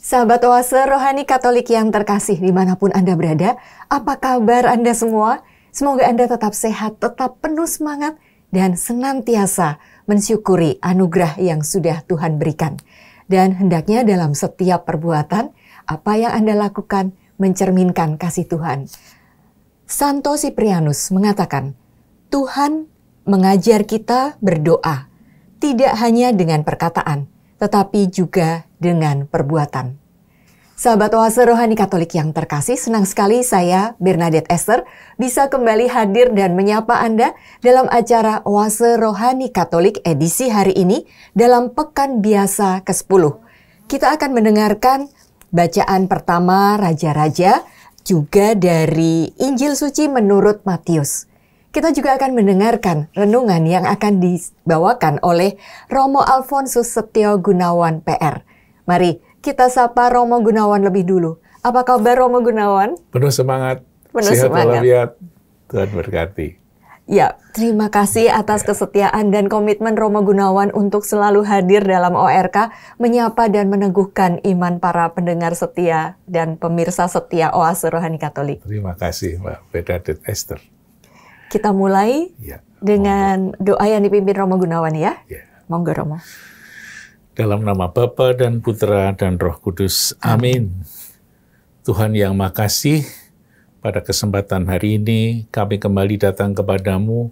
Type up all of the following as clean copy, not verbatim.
Sahabat Oase Rohani Katolik yang terkasih dimanapun Anda berada, apa kabar Anda semua? Semoga Anda tetap sehat, tetap penuh semangat, dan senantiasa mensyukuri anugerah yang sudah Tuhan berikan. Dan hendaknya dalam setiap perbuatan, apa yang Anda lakukan mencerminkan kasih Tuhan. Santo Siprianus mengatakan, Tuhan mengajar kita berdoa, tidak hanya dengan perkataan, tetapi juga dengan perbuatan. Sahabat Oase Rohani Katolik yang terkasih, senang sekali saya, Bernadette Esther, bisa kembali hadir dan menyapa Anda dalam acara Oase Rohani Katolik edisi hari ini dalam Pekan Biasa ke-10. Kita akan mendengarkan bacaan pertama Raja-Raja, juga dari Injil Suci menurut Matius. Kita juga akan mendengarkan renungan yang akan dibawakan oleh Romo Alfonsus Setio Gunawan PR. Mari kita sapa Romo Gunawan lebih dulu. Apa kabar Romo Gunawan? Penuh semangat, sehat walafiat, Tuhan berkati. Ya, terima kasih atas kesetiaan dan komitmen Romo Gunawan untuk selalu hadir dalam ORK, menyapa dan meneguhkan iman para pendengar setia dan pemirsa setia Oase Rohani Katolik. Terima kasih Mbak Bernadette Esther. Kita mulai dengan doa yang dipimpin Romo Gunawan ya. Monggo Romo. Dalam nama Bapa dan Putra dan Roh Kudus. Amin. Tuhan yang makasih, pada kesempatan hari ini kami kembali datang kepadamu.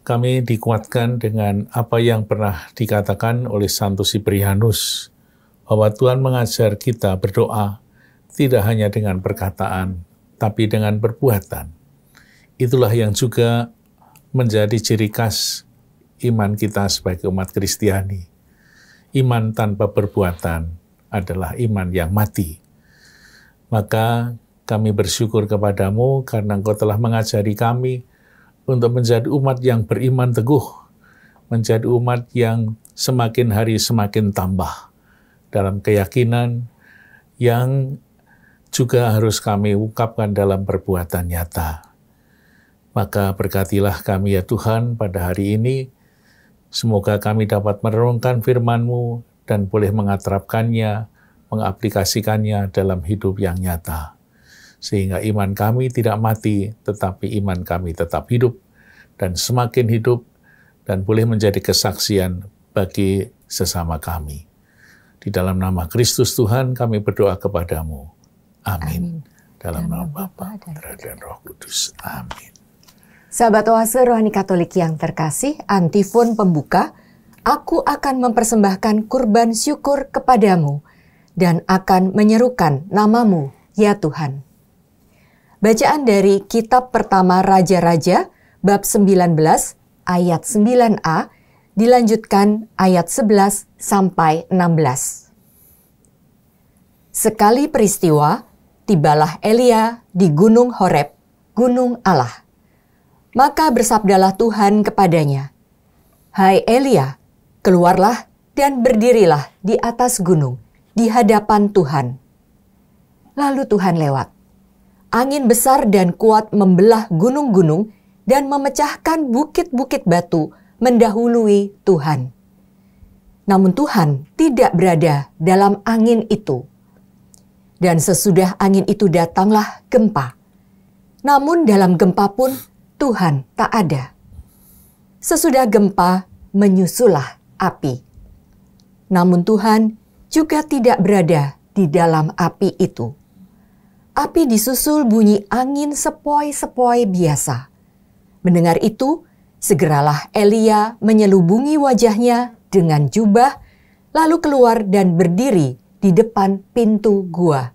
Kami dikuatkan dengan apa yang pernah dikatakan oleh Santo Siprianus, bahwa Tuhan mengajar kita berdoa tidak hanya dengan perkataan, tapi dengan perbuatan. Itulah yang juga menjadi ciri khas iman kita sebagai umat Kristiani. Iman tanpa perbuatan adalah iman yang mati. Maka kami bersyukur kepadamu karena Engkau telah mengajari kami untuk menjadi umat yang beriman teguh, menjadi umat yang semakin hari semakin tambah dalam keyakinan yang juga harus kami ungkapkan dalam perbuatan nyata. Maka berkatilah kami ya Tuhan pada hari ini. Semoga kami dapat merenungkan firman-Mu dan boleh mengatrapkannya, mengaplikasikannya dalam hidup yang nyata. Sehingga iman kami tidak mati, tetapi iman kami tetap hidup dan semakin hidup dan boleh menjadi kesaksian bagi sesama kami. Di dalam nama Kristus Tuhan kami berdoa kepadamu. Amin. Dalam nama Bapa, Putra dan Roh Kudus. Amin. Sahabat Oase Rohani Katolik yang terkasih, antifon pembuka, aku akan mempersembahkan kurban syukur kepadamu dan akan menyerukan namamu, ya Tuhan. Bacaan dari kitab pertama Raja-Raja, bab 19, ayat 9a, dilanjutkan ayat 11 sampai 16. Sekali peristiwa, tibalah Elia di Gunung Horeb, Gunung Allah. Maka bersabdalah Tuhan kepadanya, Hai Elia, keluarlah dan berdirilah di atas gunung, di hadapan Tuhan. Lalu Tuhan lewat. Angin besar dan kuat membelah gunung-gunung dan memecahkan bukit-bukit batu mendahului Tuhan. Namun Tuhan tidak berada dalam angin itu. Dan sesudah angin itu datanglah gempa. Namun dalam gempa pun Tuhan tak ada. Sesudah gempa menyusullah api. Namun Tuhan juga tidak berada di dalam api itu. Api disusul bunyi angin sepoi-sepoi biasa. Mendengar itu, segeralah Elia menyelubungi wajahnya dengan jubah, lalu keluar dan berdiri di depan pintu gua.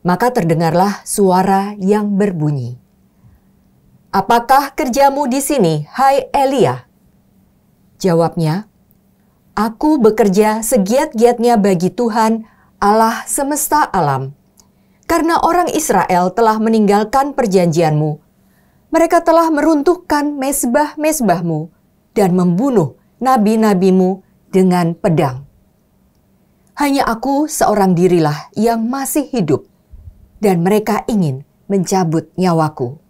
Maka terdengarlah suara yang berbunyi, Apakah kerjamu di sini, hai Elia? Jawabnya, Aku bekerja segiat-giatnya bagi Tuhan, Allah semesta alam. Karena orang Israel telah meninggalkan perjanjianmu. Mereka telah meruntuhkan mezbah-mezbahmu dan membunuh nabi-nabimu dengan pedang. Hanya aku seorang dirilah yang masih hidup, dan mereka ingin mencabut nyawaku.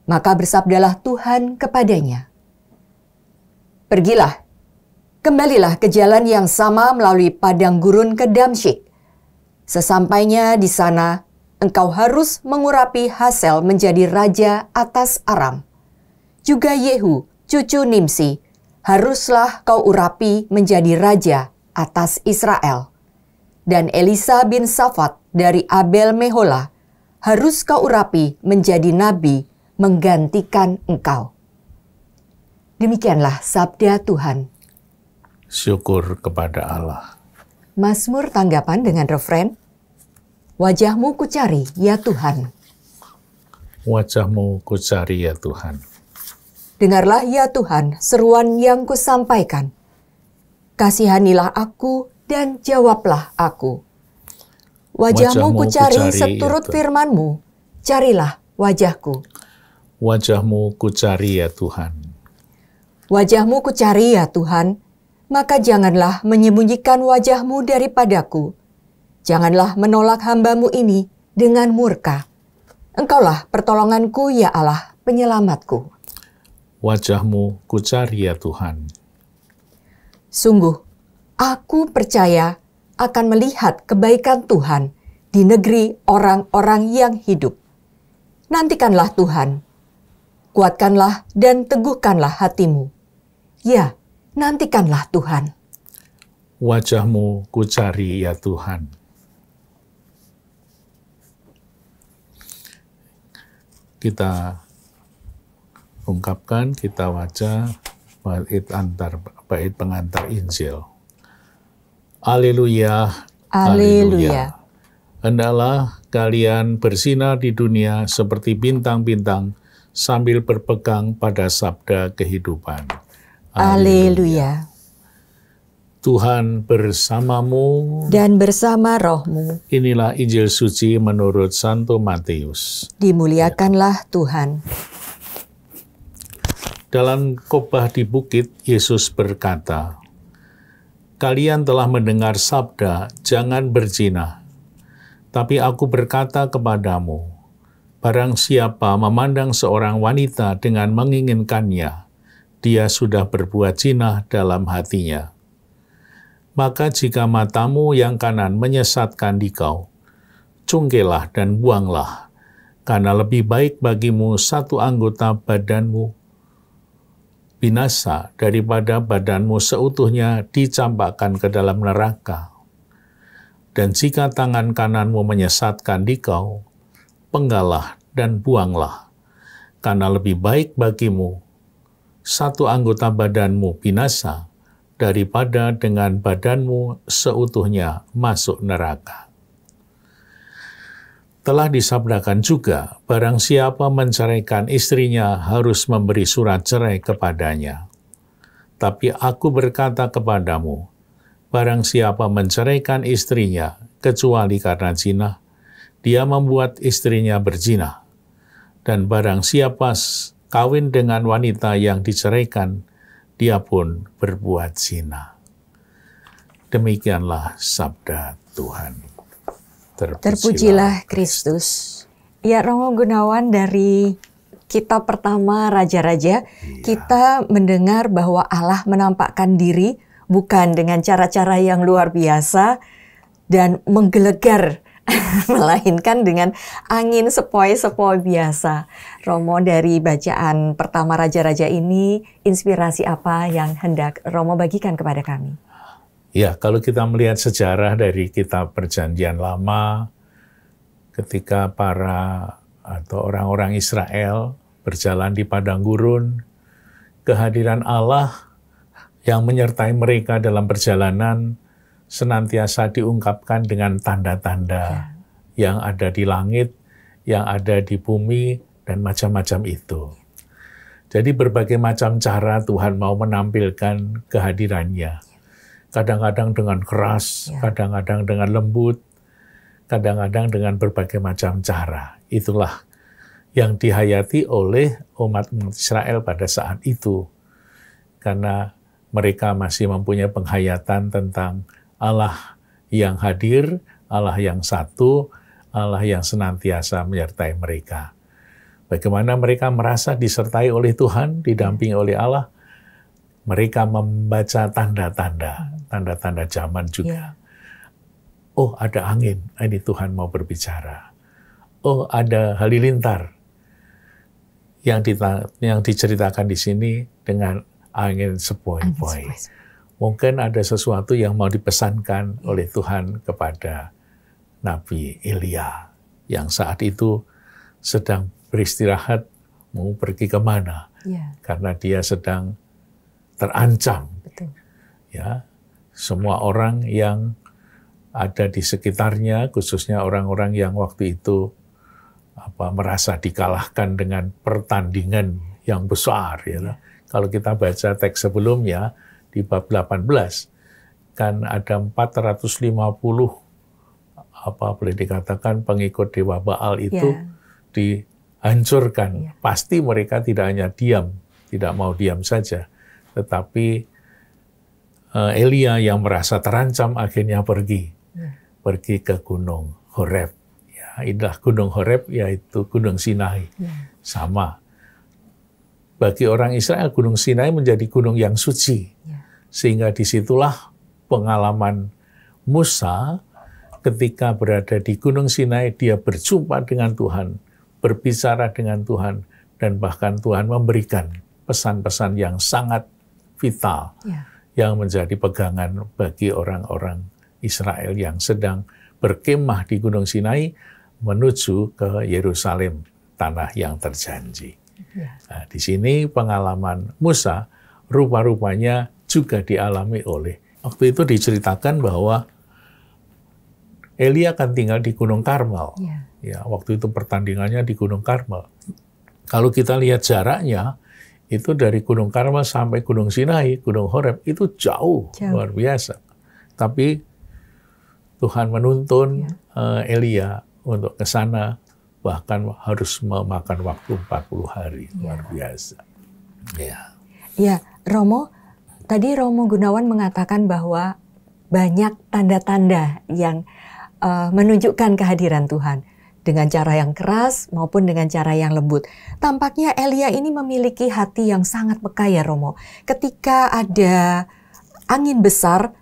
Maka bersabdalah Tuhan kepadanya, Pergilah, Kembalilah ke jalan yang sama melalui padang gurun ke Damsyik. Sesampainya di sana, engkau harus mengurapi Hazael menjadi raja atas Aram. Juga Yehu, cucu Nimsi, haruslah kau urapi menjadi raja atas Israel. Dan Elisa bin Safat dari Abel Mehola harus kau urapi menjadi nabi menggantikan engkau. Demikianlah sabda Tuhan. Syukur kepada Allah. Mazmur tanggapan dengan refren, wajahmu kucari ya Tuhan. Wajahmu kucari ya Tuhan. Dengarlah ya Tuhan seruan yang kusampaikan. Kasihanilah aku dan jawablah aku. Wajahmu kucari seturut ya firman-Mu, carilah wajahku. Wajahmu kucari ya Tuhan. Wajahmu kucari ya Tuhan, maka janganlah menyembunyikan wajahmu daripadaku. Janganlah menolak hamba-Mu ini dengan murka. Engkaulah pertolonganku ya Allah, penyelamatku. Wajahmu kucari ya Tuhan. Sungguh, aku percaya akan melihat kebaikan Tuhan di negeri orang-orang yang hidup. Nantikanlah Tuhan, kuatkanlah dan teguhkanlah hatimu. Ya, nantikanlah Tuhan. Wajahmu kucari ya Tuhan. Kita ungkapkan, kita baca bait pengantar Injil. Haleluya, Haleluya. Hendaklah kalian bersinar di dunia seperti bintang-bintang sambil berpegang pada sabda kehidupan. Haleluya. Tuhan bersamamu Dan bersama rohmu, Inilah Injil suci menurut Santo Matius. dimuliakanlah Tuhan. Dalam khotbah di bukit, Yesus berkata, "Kalian telah mendengar sabda, jangan berzina. Tapi aku berkata kepadamu, barang siapa memandang seorang wanita dengan menginginkannya, dia sudah berbuat zina dalam hatinya. Maka jika matamu yang kanan menyesatkan dikau, cungkelah dan buanglah, karena lebih baik bagimu satu anggota badanmu binasa daripada badanmu seutuhnya dicampakkan ke dalam neraka. Dan jika tangan kananmu menyesatkan dikau, penggalah dan buanglah, karena lebih baik bagimu satu anggota badanmu binasa daripada dengan badanmu seutuhnya masuk neraka." Telah disabdakan juga, barang siapa menceraikan istrinya harus memberi surat cerai kepadanya. Tapi aku berkata kepadamu, barang siapa menceraikan istrinya, kecuali karena zina, dia membuat istrinya berzina. Dan barang siapa kawin dengan wanita yang diceraikan, dia pun berbuat zina. Demikianlah sabda Tuhan. Terpujilah Kristus. Ya, Romo Gunawan, dari kitab pertama Raja-Raja, kita mendengar bahwa Allah menampakkan diri bukan dengan cara-cara yang luar biasa dan menggelegar, melainkan dengan angin sepoi-sepoi biasa. Romo, dari bacaan pertama Raja-Raja ini, inspirasi apa yang hendak Romo bagikan kepada kami? Ya, kalau kita melihat sejarah dari kitab Perjanjian Lama, ketika orang-orang Israel berjalan di padang gurun, kehadiran Allah yang menyertai mereka dalam perjalanan senantiasa diungkapkan dengan tanda-tanda yang ada di langit, yang ada di bumi, dan macam-macam itu. Jadi berbagai macam cara Tuhan mau menampilkan kehadirannya. Kadang-kadang dengan keras, kadang-kadang dengan lembut, kadang-kadang dengan berbagai macam cara. Itulah yang dihayati oleh umat Israel pada saat itu. Karena mereka masih mempunyai penghayatan tentang Allah yang hadir, Allah yang satu, Allah yang senantiasa menyertai mereka. Bagaimana mereka merasa disertai oleh Tuhan, didampingi oleh Allah, Mereka membaca tanda-tanda zaman juga. Oh, ada angin, ini Tuhan mau berbicara. Oh, ada halilintar yang diceritakan di sini dengan angin sepoi-poi. Mungkin ada sesuatu yang mau dipesankan oleh Tuhan kepada Nabi Elia yang saat itu sedang beristirahat, mau pergi kemana, karena dia sedang terancam. Betul. Ya, semua orang yang ada di sekitarnya, khususnya orang-orang yang waktu itu merasa dikalahkan dengan pertandingan yang besar. Ya. Kalau kita baca teks sebelumnya di bab 18, kan ada 450 boleh dikatakan pengikut Dewa Baal itu dihancurkan. Pasti mereka tidak hanya diam, tidak mau diam saja, tetapi Elia yang merasa terancam akhirnya pergi ke Gunung Horeb. Ya, inilah Gunung Horeb, yaitu Gunung Sinai. Sama. Bagi orang Israel, Gunung Sinai menjadi gunung yang suci. Sehingga disitulah pengalaman Musa ketika berada di Gunung Sinai, dia berjumpa dengan Tuhan, berbicara dengan Tuhan, dan bahkan Tuhan memberikan pesan-pesan yang sangat vital, yang menjadi pegangan bagi orang-orang Israel yang sedang berkemah di Gunung Sinai menuju ke Yerusalem, tanah yang terjanji. Nah, di sini pengalaman Musa rupa-rupanya juga dialami oleh. Waktu itu diceritakan bahwa Elia akan tinggal di Gunung Karmel. Ya, waktu itu pertandingannya di Gunung Karmel. Kalau kita lihat jaraknya, itu dari Gunung Karmel sampai Gunung Sinai, Gunung Horeb, itu jauh. Luar biasa. Tapi Tuhan menuntun Elia untuk ke sana, bahkan harus memakan waktu 40 hari. Luar biasa. Ya, Romo, tadi Romo Gunawan mengatakan bahwa banyak tanda-tanda yang menunjukkan kehadiran Tuhan. Dengan cara yang keras maupun dengan cara yang lembut. Tampaknya Elia ini memiliki hati yang sangat peka ya Romo. Ketika ada angin besar,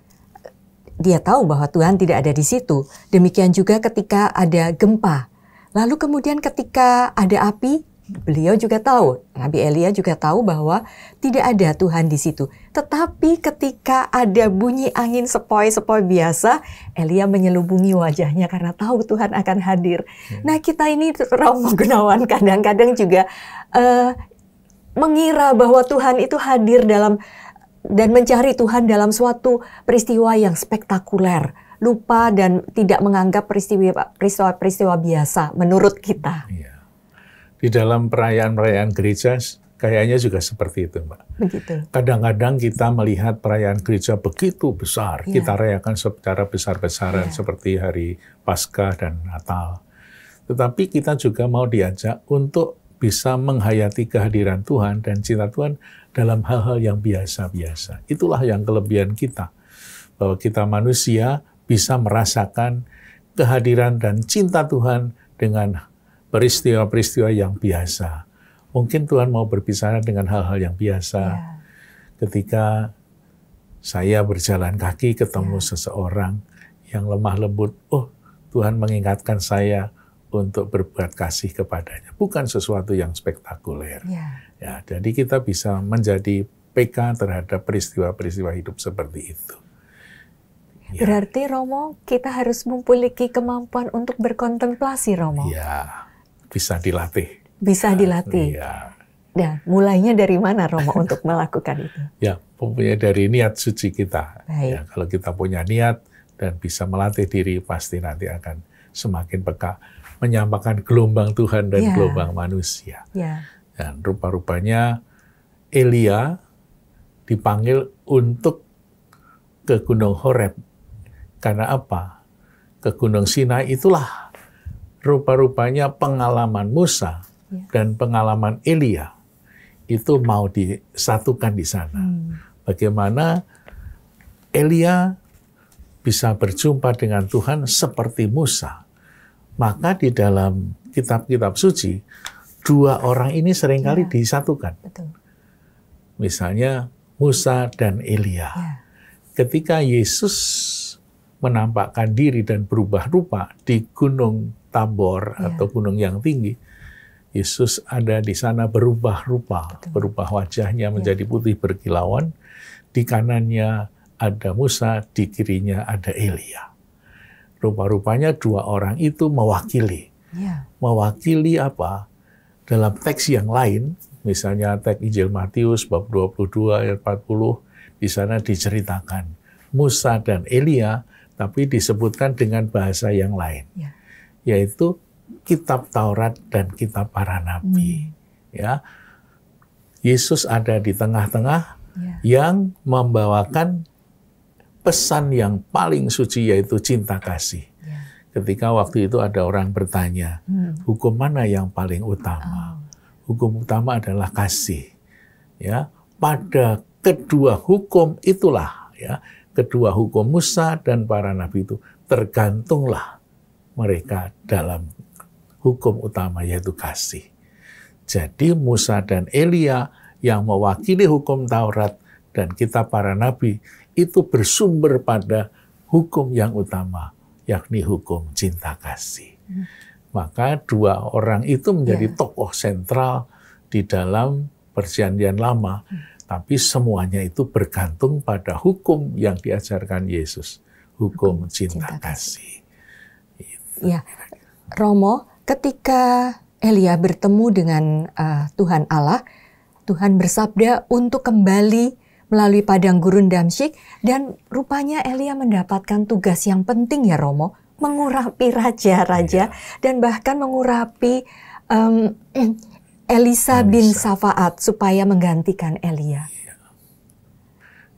dia tahu bahwa Tuhan tidak ada di situ. Demikian juga ketika ada gempa. Lalu kemudian ketika ada api, beliau juga tahu, Nabi Elia juga tahu bahwa tidak ada Tuhan di situ. Tetapi ketika ada bunyi angin sepoi-sepoi biasa, Elia menyelubungi wajahnya karena tahu Tuhan akan hadir. Nah, kita ini Romo Gunawan kadang-kadang juga mengira bahwa Tuhan itu hadir dalam dan mencari Tuhan dalam suatu peristiwa yang spektakuler. Lupa dan tidak menganggap peristiwa-peristiwa biasa menurut kita. Di dalam perayaan-perayaan gereja kayaknya juga seperti itu, Mbak. Begitu. Kadang-kadang kita melihat perayaan gereja begitu besar, kita rayakan secara besar-besaran seperti hari Paskah dan Natal. Tetapi kita juga mau diajak untuk bisa menghayati kehadiran Tuhan dan cinta Tuhan dalam hal-hal yang biasa-biasa. Itulah yang kelebihan kita, bahwa kita manusia bisa merasakan kehadiran dan cinta Tuhan dengan peristiwa-peristiwa yang biasa. Mungkin Tuhan mau berbicara dengan hal-hal yang biasa. Ketika saya berjalan kaki ketemu seseorang yang lemah lembut, oh Tuhan mengingatkan saya untuk berbuat kasih kepadanya. Bukan sesuatu yang spektakuler. Ya, jadi kita bisa menjadi peka terhadap peristiwa-peristiwa hidup seperti itu. Berarti Romo, kita harus memiliki kemampuan untuk berkontemplasi, Romo. Ya, bisa dilatih. Bisa dilatih. Dan mulainya dari mana, Romo, untuk melakukan itu? Ya, mempunyai dari niat suci kita. Ya, kalau kita punya niat dan bisa melatih diri, pasti nanti akan semakin peka menyampaikan gelombang Tuhan dan gelombang manusia. Dan rupa-rupanya Elia dipanggil untuk ke Gunung Horeb. Karena apa? Ke Gunung Sinai itulah rupa-rupanya pengalaman Musa dan pengalaman Elia itu mau disatukan di sana. Bagaimana Elia bisa berjumpa dengan Tuhan seperti Musa. Maka di dalam kitab-kitab suci, dua orang ini seringkali disatukan. Misalnya Musa dan Elia. Ya. Ketika Yesus menampakkan diri dan berubah rupa di Gunung Tabor atau gunung yang tinggi, Yesus ada di sana berubah rupa, berubah wajahnya menjadi putih berkilauan. Di kanannya ada Musa, di kirinya ada Elia. Rupa-rupanya dua orang itu mewakili. Mewakili apa? Dalam teks yang lain, misalnya teks Injil Matius bab 22 ayat 40, di sana diceritakan Musa dan Elia, tapi disebutkan dengan bahasa yang lain, yaitu kitab Taurat dan kitab para nabi. Ya, Yesus ada di tengah-tengah yang membawakan pesan yang paling suci, yaitu cinta kasih. Ketika waktu itu ada orang bertanya, hukum mana yang paling utama? Hukum utama adalah kasih. Ya, pada kedua hukum itulah, ya, kedua hukum Musa dan para nabi itu tergantunglah mereka dalam hukum utama, yaitu kasih. Jadi Musa dan Elia yang mewakili hukum Taurat dan kitab para nabi itu bersumber pada hukum yang utama, yakni hukum cinta kasih. Maka dua orang itu menjadi tokoh sentral di dalam Perjanjian Lama, tapi semuanya itu bergantung pada hukum yang diajarkan Yesus, hukum cinta kasih. Ya, Romo, ketika Elia bertemu dengan Tuhan Allah, Tuhan bersabda untuk kembali melalui padang gurun Damsyik, dan rupanya Elia mendapatkan tugas yang penting ya Romo, mengurapi raja-raja dan bahkan mengurapi Elisa bin Safaat supaya menggantikan Elia.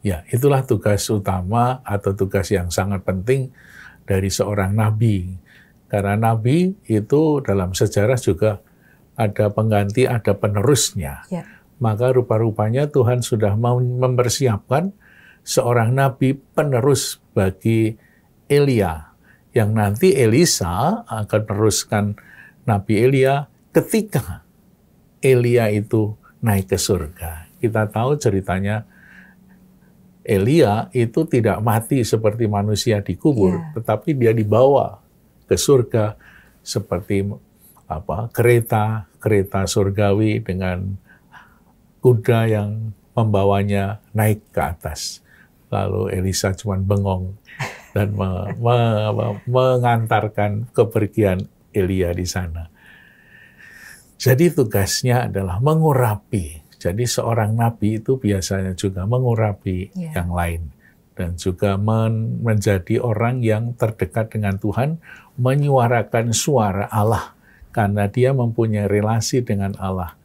Ya, itulah tugas utama atau tugas yang sangat penting dari seorang nabi. Karena nabi itu dalam sejarah juga ada pengganti, ada penerusnya. Maka rupa-rupanya Tuhan sudah mau mempersiapkan seorang nabi penerus bagi Elia, yang nanti Elisa akan meneruskan Nabi Elia ketika Elia itu naik ke surga. Kita tahu ceritanya, Elia itu tidak mati seperti manusia dikubur, tetapi dia dibawa ke surga seperti kereta surgawi dengan kuda yang membawanya naik ke atas. Lalu Elisa cuma bengong dan mengantarkan kepergian Elia di sana. Jadi tugasnya adalah mengurapi. Jadi seorang nabi itu biasanya juga mengurapi yang lain. Dan juga menjadi orang yang terdekat dengan Tuhan, menyuarakan suara Allah. Karena dia mempunyai relasi dengan Allah,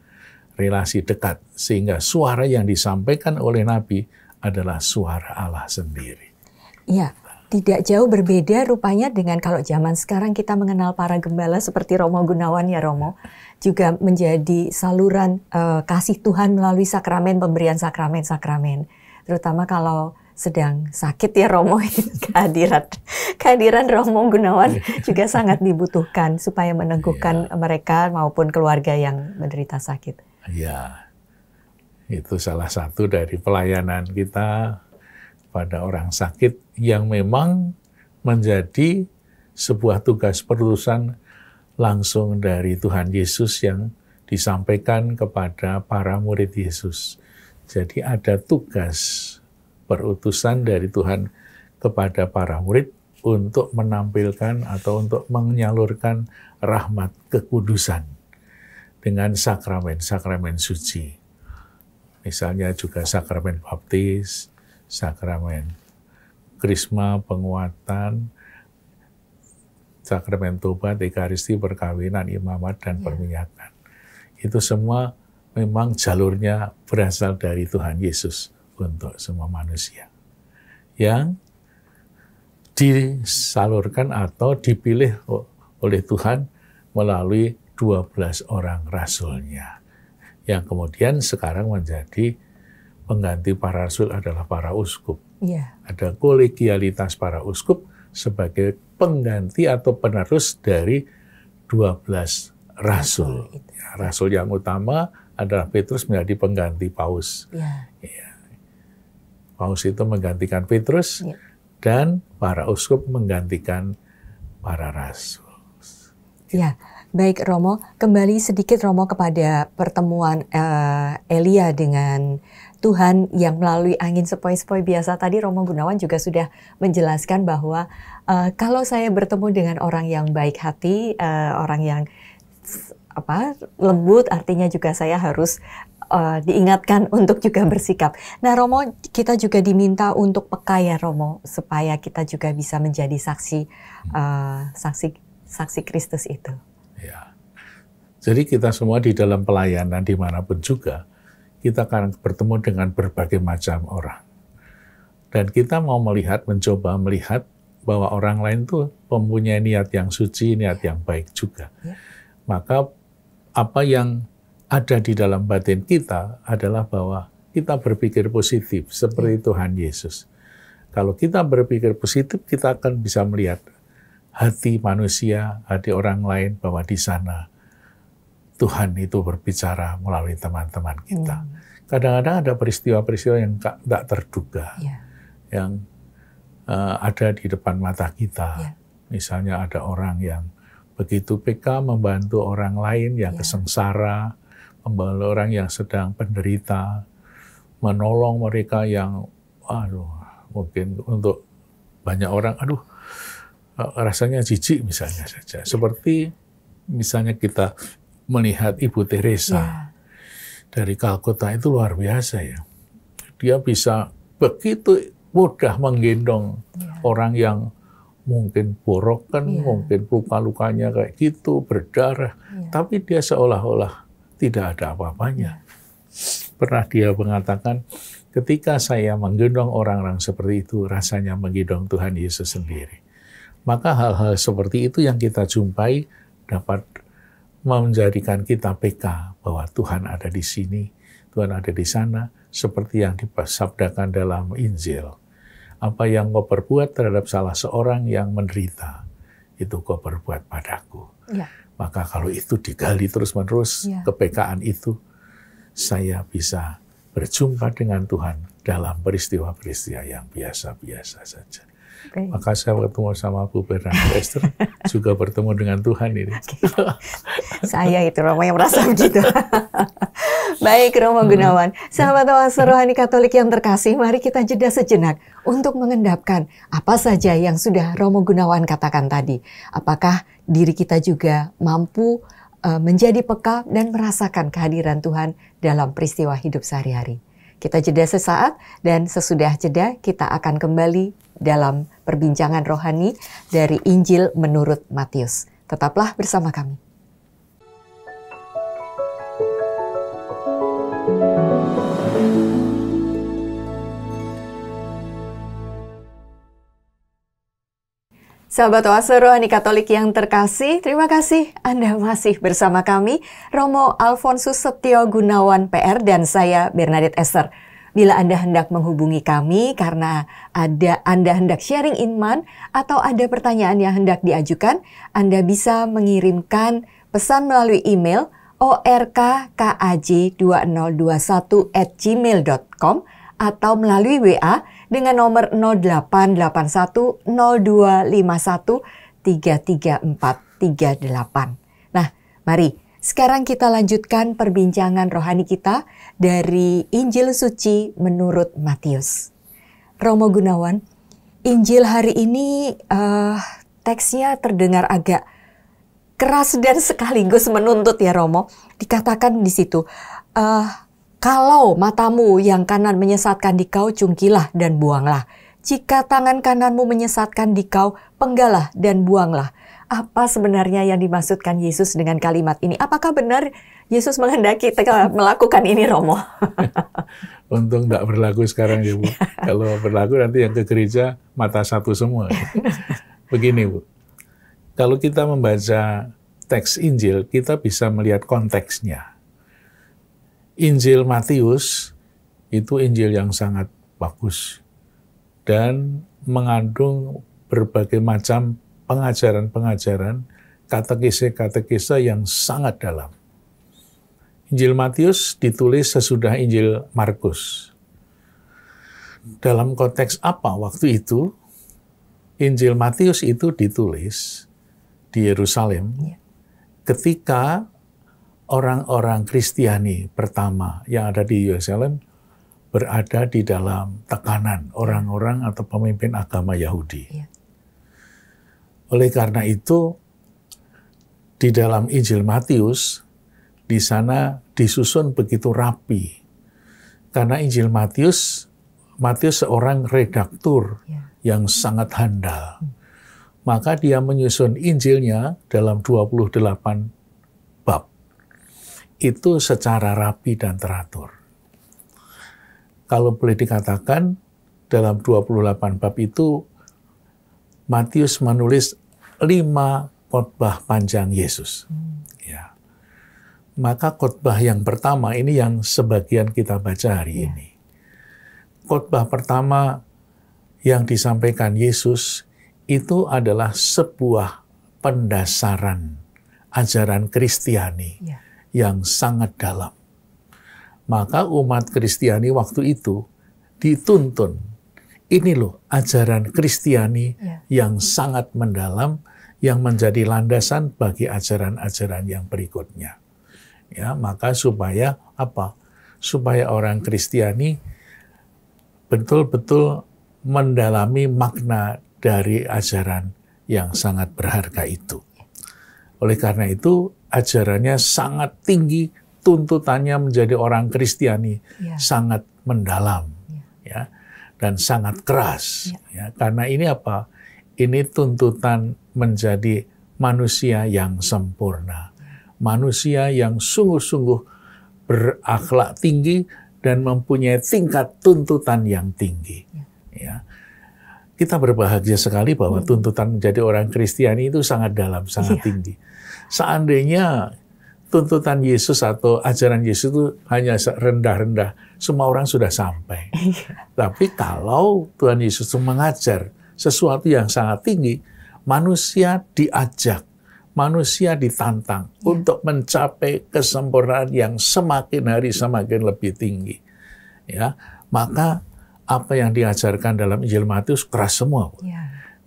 relasi dekat. Sehingga suara yang disampaikan oleh nabi adalah suara Allah sendiri. Iya, tidak jauh berbeda rupanya dengan kalau zaman sekarang kita mengenal para gembala seperti Romo Gunawan ya Romo. Juga menjadi saluran kasih Tuhan melalui sakramen, pemberian sakramen-sakramen. Terutama kalau sedang sakit ya Romo, kehadiran Romo Gunawan juga sangat dibutuhkan supaya meneguhkan mereka maupun keluarga yang menderita sakit. Ya, itu salah satu dari pelayanan kita pada orang sakit yang memang menjadi sebuah tugas perutusan langsung dari Tuhan Yesus yang disampaikan kepada para murid Yesus. Jadi ada tugas perutusan dari Tuhan kepada para murid untuk menampilkan atau untuk menyalurkan rahmat kekudusan dengan sakramen-sakramen suci. Misalnya juga sakramen baptis, sakramen krisma, penguatan, sakramen tobat, ekaristi, perkawinan, imamat, dan perminyakan. Itu semua memang jalurnya berasal dari Tuhan Yesus untuk semua manusia. Yang disalurkan atau dipilih oleh Tuhan melalui 12 orang rasulnya. Yang kemudian sekarang menjadi pengganti para rasul adalah para uskup. Ada kolegialitas para uskup sebagai pengganti atau penerus dari 12 rasul. Rasul yang utama adalah Petrus menjadi pengganti Paus. Paus itu menggantikan Petrus, Ya. dan para uskup menggantikan para rasul. Ya, baik Romo. Kembali sedikit Romo kepada pertemuan Elia dengan Tuhan yang melalui angin sepoi-sepoi biasa. Tadi Romo Gunawan juga sudah menjelaskan bahwa kalau saya bertemu dengan orang yang baik hati, orang yang lembut, artinya juga saya harus diingatkan untuk juga bersikap. Nah Romo, kita juga diminta untuk peka ya Romo, supaya kita juga bisa menjadi saksi Kristus itu. Ya. Jadi kita semua di dalam pelayanan dimanapun juga, kita akan bertemu dengan berbagai macam orang. Dan kita mau mencoba melihat bahwa orang lain tuh mempunyai niat yang suci, niat yang baik juga. Ya. Maka apa yang ada di dalam batin kita adalah bahwa kita berpikir positif seperti Tuhan Yesus. Kalau kita berpikir positif, kita akan bisa melihat hati manusia, hati orang lain, bahwa di sana Tuhan itu berbicara melalui teman-teman kita. Kadang-kadang ada peristiwa-peristiwa yang tak terduga, yang ada di depan mata kita. Misalnya ada orang yang begitu peka membantu orang lain yang kesengsara, membantu orang yang sedang penderita, menolong mereka yang, mungkin untuk banyak orang, rasanya jijik misalnya saja. Seperti misalnya kita melihat Ibu Teresa dari Kalkuta, itu luar biasa ya. Dia bisa begitu mudah menggendong orang yang mungkin borokan, mungkin luka-lukanya kayak gitu, berdarah, tapi dia seolah-olah tidak ada apa-apanya. Pernah dia mengatakan, ketika saya menggendong orang-orang seperti itu, rasanya menggendong Tuhan Yesus sendiri. Maka hal-hal seperti itu yang kita jumpai dapat menjadikan kita peka bahwa Tuhan ada di sini, Tuhan ada di sana, seperti yang disabdakan dalam Injil. Apa yang kau perbuat terhadap salah seorang yang menderita, itu kau perbuat padaku. Ya. Maka kalau itu digali terus-menerus, kepekaan itu, saya bisa berjumpa dengan Tuhan dalam peristiwa-peristiwa yang biasa-biasa saja. Maka saya bertemu sama Bu Bernadette Esther, juga bertemu dengan Tuhan ini. Saya itu Romo yang merasa begitu. Baik Romo Gunawan, sahabat oase rohani Katolik yang terkasih, mari kita jeda sejenak untuk mengendapkan apa saja yang sudah Romo Gunawan katakan tadi. Apakah diri kita juga mampu menjadi peka dan merasakan kehadiran Tuhan dalam peristiwa hidup sehari-hari. Kita jeda sesaat, dan sesudah jeda kita akan kembali dalam perbincangan rohani dari Injil menurut Matius. Tetaplah bersama kami. Sahabat oase rohani Katolik yang terkasih, terima kasih Anda masih bersama kami, Romo Alfonsus Setio Gunawan PR dan saya Bernadette Esther. Bila Anda hendak menghubungi kami karena Anda hendak sharing iman atau ada pertanyaan yang hendak diajukan, Anda bisa mengirimkan pesan melalui email orkaj2021@gmail.com atau melalui WA dengan nomor 0881 0251 33438. Nah, mari sekarang kita lanjutkan perbincangan rohani kita dari Injil Suci menurut Matius. Romo Gunawan, Injil hari ini teksnya terdengar agak keras dan sekaligus menuntut ya Romo. Dikatakan di situ, kalau matamu yang kanan menyesatkan dikau, cungkilah dan buanglah. Jika tangan kananmu menyesatkan dikau, penggalah dan buanglah. Apa sebenarnya yang dimaksudkan Yesus dengan kalimat ini? Apakah benar Yesus menghendaki kita melakukan ini, Romo? Untung nggak berlaku sekarang ya, Bu. Kalau berlaku nanti yang ke gereja mata satu semua. Begini, Bu. Kalau kita membaca teks Injil, kita bisa melihat konteksnya. Injil Matius itu Injil yang sangat bagus dan mengandung berbagai macam pengajaran-pengajaran, katekise-katekise yang sangat dalam. Injil Matius ditulis sesudah Injil Markus. dalam konteks apa waktu itu Injil Matius itu ditulis di Yerusalem ketika orang-orang Kristiani pertama yang ada di Yerusalem berada di dalam tekanan orang-orang atau pemimpin agama Yahudi. Oleh karena itu, di dalam Injil Matius, di sana disusun begitu rapi. Karena Injil Matius seorang redaktur yang sangat handal. Maka dia menyusun Injilnya dalam 28 bab. Itu secara rapi dan teratur. Kalau boleh dikatakan, dalam 28 bab itu, Matius menulis 5 khotbah panjang Yesus. Ya. Maka khotbah yang pertama ini yang sebagian kita baca hari ini. Khotbah pertama yang disampaikan Yesus itu adalah sebuah pendasaran ajaran Kristiani yang sangat dalam. Maka umat Kristiani waktu itu dituntun. Ini loh ajaran Kristiani yang sangat mendalam, yang menjadi landasan bagi ajaran-ajaran yang berikutnya. Ya, maka supaya apa? Supaya orang Kristiani betul-betul mendalami makna dari ajaran yang sangat berharga itu. Oleh karena itu, ajarannya sangat tinggi, tuntutannya menjadi orang Kristiani sangat mendalam, ya, dan sangat keras. Ya, karena ini apa? Ini tuntutan menjadi manusia yang sempurna, manusia yang sungguh-sungguh berakhlak tinggi dan mempunyai tingkat tuntutan yang tinggi. Ya. Kita berbahagia sekali bahwa tuntutan menjadi orang Kristiani itu sangat dalam, sangat tinggi. Seandainya tuntutan Yesus atau ajaran Yesus itu hanya rendah-rendah, semua orang sudah sampai. Tapi kalau Tuhan Yesus mengajar sesuatu yang sangat tinggi, manusia diajak, manusia ditantang untuk mencapai kesempurnaan yang semakin hari semakin lebih tinggi. Ya, maka apa yang diajarkan dalam Injil Matius keras semua,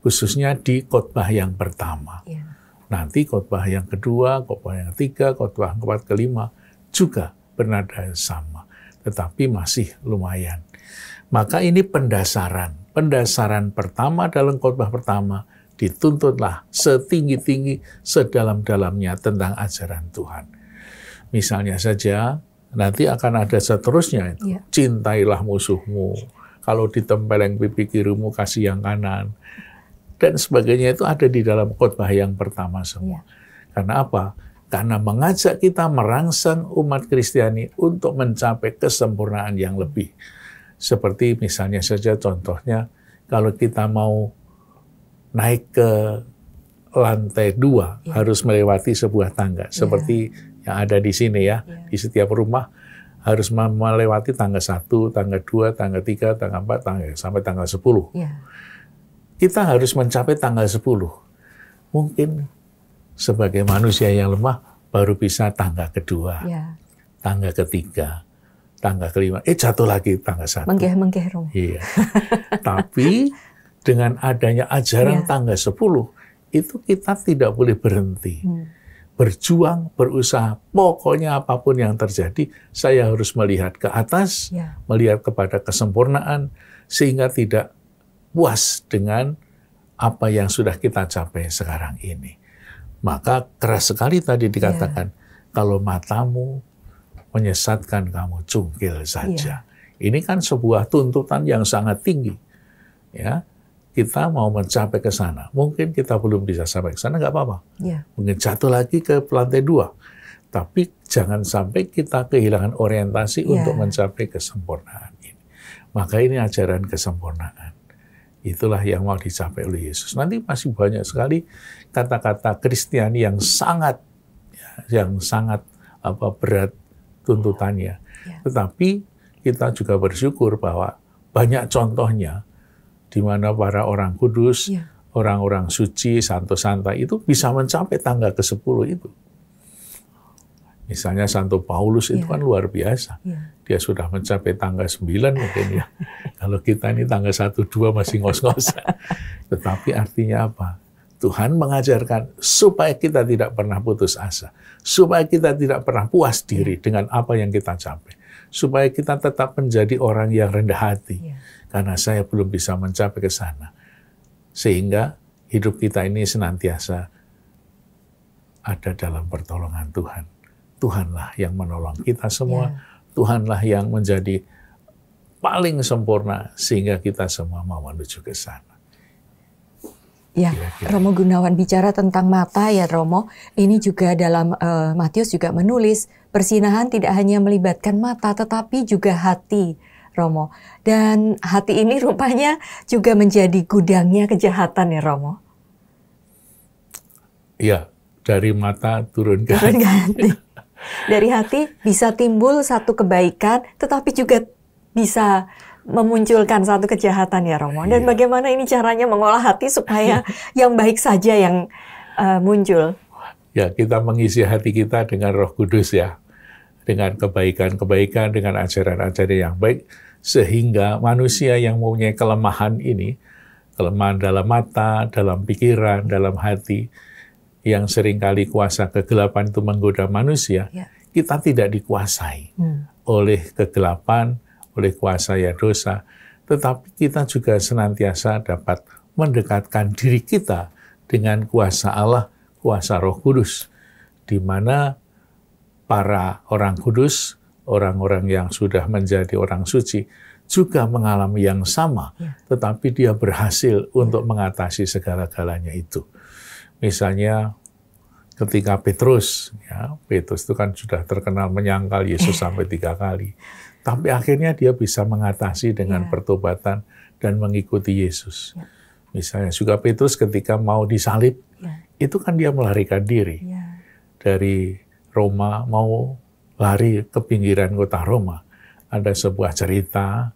khususnya di khotbah yang pertama. Nanti khotbah yang kedua, khotbah yang ketiga, khotbah yang keempat, kelima juga bernada sama, tetapi masih lumayan. Maka ini pendasaran pertama dalam khotbah pertama, dituntutlah setinggi-tinggi, sedalam-dalamnya tentang ajaran Tuhan. Misalnya saja, nanti akan ada seterusnya itu, cintailah musuhmu, kalau ditempeleng pipi kirimu, kasih yang kanan, dan sebagainya itu ada di dalam khotbah yang pertama semua. Karena apa? Karena mengajak kita merangsang umat Kristiani untuk mencapai kesempurnaan yang lebih. Seperti misalnya saja contohnya, kalau kita mau naik ke lantai 2, harus melewati sebuah tangga. Seperti yang ada di sini ya, di setiap rumah harus melewati tangga 1, tangga 2, tangga 3, tangga 4, sampai tangga 10. Kita harus mencapai tanggal 10. Mungkin sebagai manusia yang lemah baru bisa tangga kedua, tangga ketiga, tangga kelima. Jatuh lagi tangga 1. Menggeh-menggeh. Iya. Tapi dengan adanya ajaran tangga 10, itu kita tidak boleh berhenti. Berjuang, berusaha, pokoknya apapun yang terjadi, saya harus melihat ke atas, melihat kepada kesempurnaan, sehingga tidak puas dengan apa yang sudah kita capai sekarang ini. Maka keras sekali tadi dikatakan, kalau matamu menyesatkan kamu, cungkil saja. Ini kan sebuah tuntutan yang sangat tinggi. Ya, kita mau mencapai ke sana. Mungkin kita belum bisa sampai ke sana, nggak apa-apa. Mungkin jatuh lagi ke lantai 2. Tapi jangan sampai kita kehilangan orientasi untuk mencapai kesempurnaan ini. Maka ini ajaran kesempurnaan. Itulah yang mau dicapai oleh Yesus. Nanti masih banyak sekali kata-kata Kristiani yang sangat berat tuntutannya. Tetapi kita juga bersyukur bahwa banyak contohnya di mana para orang kudus, orang-orang suci, santo-santa itu bisa mencapai tangga ke-10 itu. Misalnya Santo Paulus itu Iya. kan luar biasa. Iya. Dia sudah mencapai tangga 9 mungkin ya. Kalau kita ini tangga 1, 2 masih ngos-ngosan. Tetapi artinya apa? Tuhan mengajarkan supaya kita tidak pernah putus asa. Supaya kita tidak pernah puas diri dengan apa yang kita capai. Supaya kita tetap menjadi orang yang rendah hati. Iya. Karena saya belum bisa mencapai ke sana. Sehingga hidup kita ini senantiasa ada dalam pertolongan Tuhan. Tuhanlah yang menolong kita semua. Ya. Tuhanlah yang menjadi paling sempurna sehingga kita semua mau menuju ke sana. Ya, Kira-kira. Romo Gunawan bicara tentang mata ya Romo. Ini juga dalam Matius juga menulis persinahan tidak hanya melibatkan mata tetapi juga hati, Romo. Dan hati ini rupanya juga menjadi gudangnya kejahatan ya Romo. Ya, dari mata turun ke Turun hati. ke hati. Dari hati bisa timbul satu kebaikan, tetapi juga bisa memunculkan satu kejahatan ya Romo. Dan Iya. bagaimana ini caranya mengolah hati supaya yang baik saja yang muncul. Ya, kita mengisi hati kita dengan Roh Kudus ya. Dengan kebaikan-kebaikan, dengan ajaran-ajaran yang baik. Sehingga manusia yang mempunyai kelemahan ini, kelemahan dalam mata, dalam pikiran, dalam hati, yang seringkali kuasa kegelapan itu menggoda manusia, Ya. kita tidak dikuasai oleh kegelapan, oleh kuasa ya dosa, tetapi kita juga senantiasa dapat mendekatkan diri kita dengan kuasa Allah, kuasa Roh Kudus, di mana para orang kudus, orang-orang yang sudah menjadi orang suci, juga mengalami yang sama, tetapi dia berhasil untuk mengatasi segala-galanya itu. Misalnya ketika Petrus itu kan sudah terkenal menyangkal Yesus sampai 3 kali. Tapi akhirnya dia bisa mengatasi dengan pertobatan dan mengikuti Yesus. Misalnya juga Petrus ketika mau disalib, itu kan dia melarikan diri. Dari Roma mau lari ke pinggiran kota Roma. Ada sebuah cerita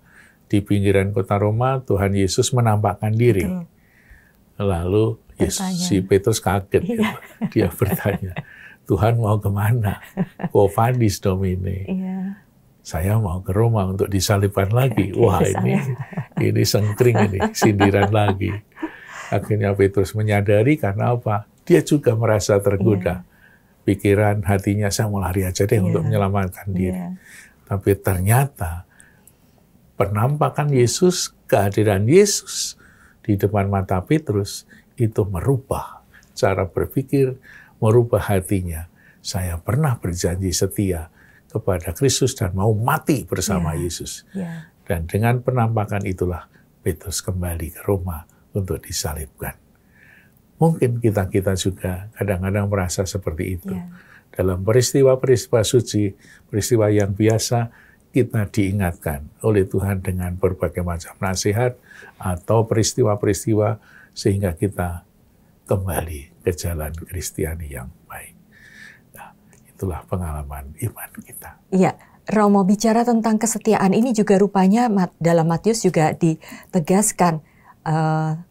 di pinggiran kota Roma, Tuhan Yesus menampakkan diri. Lalu si Petrus kaget, dia bertanya, Tuhan mau kemana? Quo vadis Domine? Saya mau ke Roma untuk disalibkan lagi. Wah ini sengkring ini, sindiran lagi. Akhirnya Petrus menyadari karena apa? Dia juga merasa tergoda. Pikiran, hatinya, saya mau lari aja deh untuk menyelamatkan diri. Tapi ternyata penampakan Yesus, kehadiran Yesus di depan mata Petrus, itu merubah cara berpikir, merubah hatinya. Saya pernah berjanji setia kepada Kristus dan mau mati bersama Yesus. Dan dengan penampakan itulah Petrus kembali ke Roma untuk disalibkan. Mungkin kita juga kadang-kadang merasa seperti itu. Dalam peristiwa-peristiwa suci, peristiwa yang biasa, kita diingatkan oleh Tuhan dengan berbagai macam nasihat atau peristiwa-peristiwa sehingga kita kembali ke jalan Kristiani yang baik. Nah, itulah pengalaman iman kita. Iya, Romo bicara tentang kesetiaan ini juga rupanya dalam Matius juga ditegaskan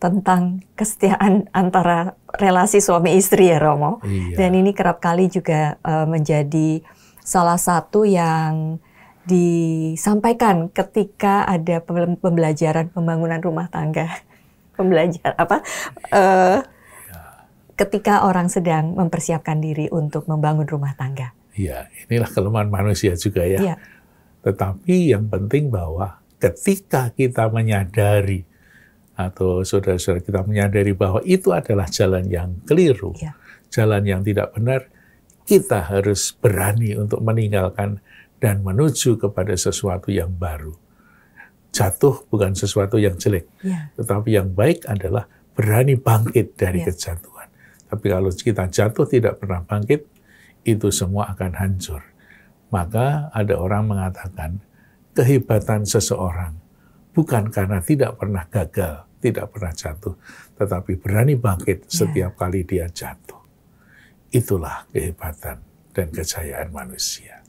tentang kesetiaan antara relasi suami istri ya Romo. Iya. Dan ini kerap kali juga menjadi salah satu yang disampaikan ketika ada pembelajaran pembangunan rumah tangga. Ketika orang sedang mempersiapkan diri untuk membangun rumah tangga. Iya, inilah kelemahan manusia juga ya. Tetapi yang penting bahwa ketika kita menyadari atau saudara-saudara kita menyadari bahwa itu adalah jalan yang keliru, jalan yang tidak benar, kita harus berani untuk meninggalkan dan menuju kepada sesuatu yang baru. Jatuh bukan sesuatu yang jelek, tetapi yang baik adalah berani bangkit dari kejatuhan. Tapi kalau kita jatuh tidak pernah bangkit, itu semua akan hancur. Maka ada orang mengatakan, kehebatan seseorang bukan karena tidak pernah gagal, tidak pernah jatuh, tetapi berani bangkit setiap kali dia jatuh. Itulah kehebatan dan kejayaan manusia.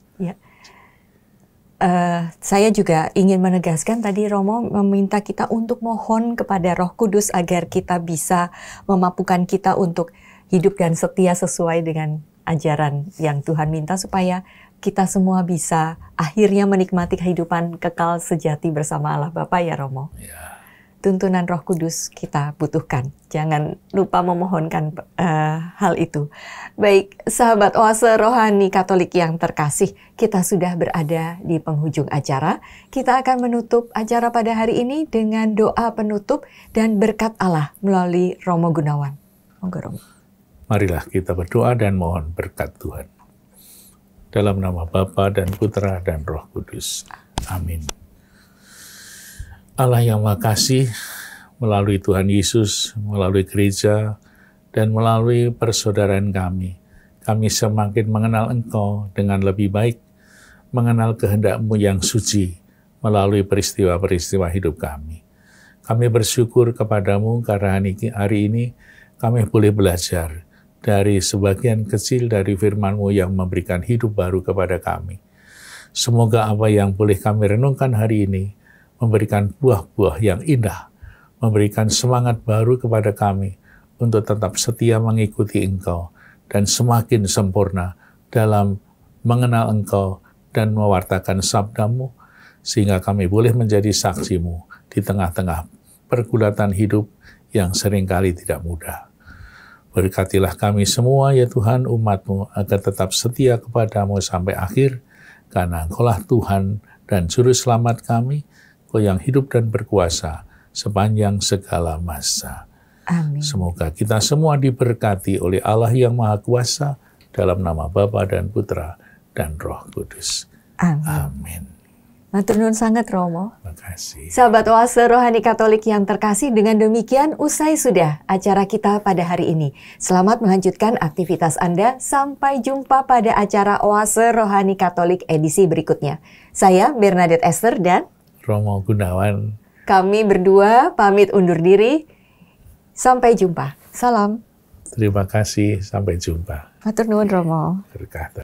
Saya juga ingin menegaskan tadi Romo meminta kita untuk mohon kepada Roh Kudus agar kita bisa memampukan kita untuk hidup dan setia sesuai dengan ajaran yang Tuhan minta supaya kita semua bisa akhirnya menikmati kehidupan kekal sejati bersama Allah Bapa ya Romo. Ya. Tuntunan Roh Kudus kita butuhkan. Jangan lupa memohonkan hal itu. Baik, sahabat Oase Rohani Katolik yang terkasih, kita sudah berada di penghujung acara. Kita akan menutup acara pada hari ini dengan doa penutup dan berkat Allah melalui Romo Gunawan. Monggo Romo. Marilah kita berdoa dan mohon berkat Tuhan. Dalam nama Bapa dan Putra dan Roh Kudus. Amin. Allah yang Maha Kasih, melalui Tuhan Yesus, melalui gereja, dan melalui persaudaraan kami semakin mengenal Engkau dengan lebih baik, mengenal kehendak-Mu yang suci melalui peristiwa-peristiwa hidup kami. Kami bersyukur kepadamu karena hari ini kami boleh belajar dari sebagian kecil dari firman-Mu yang memberikan hidup baru kepada kami. Semoga apa yang boleh kami renungkan hari ini memberikan buah-buah yang indah, memberikan semangat baru kepada kami untuk tetap setia mengikuti Engkau dan semakin sempurna dalam mengenal Engkau dan mewartakan sabda-Mu, sehingga kami boleh menjadi saksi-Mu di tengah-tengah pergulatan hidup yang seringkali tidak mudah. Berkatilah kami semua ya Tuhan, umat-Mu, agar tetap setia kepada-Mu sampai akhir, karena Engkau-lah Tuhan dan Juru Selamat kami, Engkau yang hidup dan berkuasa sepanjang segala masa. Amin. Semoga kita semua diberkati oleh Allah yang Maha Kuasa, dalam nama Bapa dan Putra dan Roh Kudus. Amin. Amin. Matur nuwun sangat Romo. Terima kasih. Sahabat Oase Rohani Katolik yang terkasih, dengan demikian usai sudah acara kita pada hari ini. Selamat melanjutkan aktivitas Anda. Sampai jumpa pada acara Oase Rohani Katolik edisi berikutnya. Saya Bernadette Esther dan Romo Gunawan. Kami berdua pamit undur diri. Sampai jumpa. Salam. Terima kasih. Sampai jumpa. Matur nuwun Romo. Berkah.